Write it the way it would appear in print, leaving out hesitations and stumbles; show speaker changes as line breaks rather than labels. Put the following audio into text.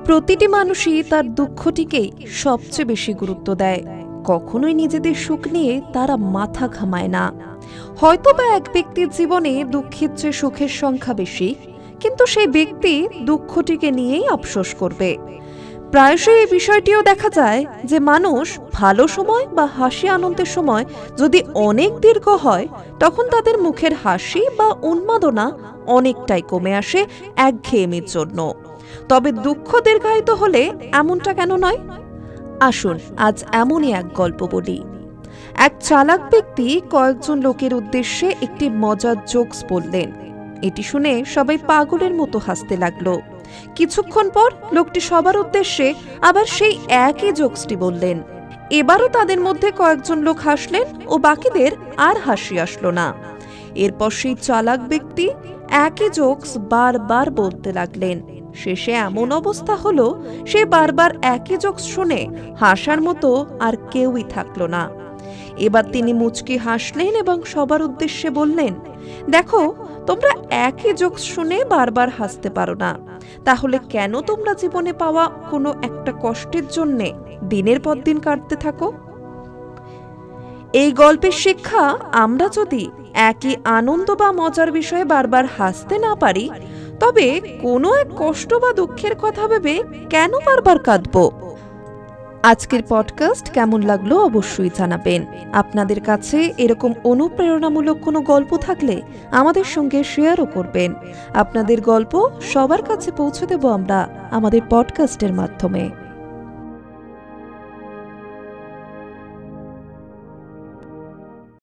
প্রতিটি মানুষই তার দুঃখটিকেই সবচেয়ে বেশি গুরুত্ব দেয়। কখনোই নিজেদের সুখ নিয়ে তারা মাথা ঘামায় না। হয়তোবা এক ব্যক্তির জীবনে দুঃখের চেয়ে সুখের সংখ্যা বেশি, কিন্তু সেই ব্যক্তি দুঃখটিকে নিয়েই আফসোস করবে। প্রায়শই এই বিষয়টিও দেখা যায় যে মানুষ ভালো সময় বা হাসি আনন্দের সময় যদি অনেক দীর্ঘ হয়, তখন তাদের মুখের হাসি বা উন্মাদনা অনেকটাই কমে আসে একঘেয়েমির জন্য। তবে দুঃখ দীর্ঘায়িত হলে এমনটা কেন নয়? আসুন আজ এমনই এক গল্প বলি। এক চালাক ব্যক্তি কয়েকজন লোকের উদ্দেশ্যে একটি মজার জোকস বললেন। এটি শুনে সবাই পাগলের মতো হাসতে লাগলো। কিছুক্ষণ পর লোকটি সবার উদ্দেশ্যে আবার সেই একই জোকসটি বললেন। এবারও তাদের মধ্যে কয়েকজন লোক হাসলেন ও বাকিদের আর হাসি আসলো না। এরপর সেই চালাক ব্যক্তি একই জোকস বারবার বলতে লাগলেন। শেষে এমন অবস্থা হলো, সে বারবার একই জোকস শুনে হাসার মতো আর কেউই থাকলো না। এবার তিনি মুচকি হাসলেন এবং সবার উদ্দেশ্যে বললেন, দেখো, তোমরা একই জোকস শুনে বারবার হাসতে পারো না, তাহলে কেন তোমরা জীবনে পাওয়া কোনো একটা কষ্টের জন্যে দিনের পর দিন কাটতে থাকো? এই গল্পের শিক্ষা, আমরা যদি একই আনন্দ বা মজার বিষয়ে বারবার হাসতে না পারি, তবে কোনো এক কষ্ট বা দুঃখের কথা ভেবে কেন বারবার কাঁদবো? আজকের পডকাস্ট কেমন লাগলো অবশ্যই জানাবেন। আপনাদের কাছে এরকম অনুপ্রেরণামূলক কোনো গল্প থাকলে আমাদের সঙ্গে শেয়ারও করবেন। আপনাদের গল্প সবার কাছে পৌঁছে দেব আমরা আমাদের পডকাস্টের মাধ্যমে।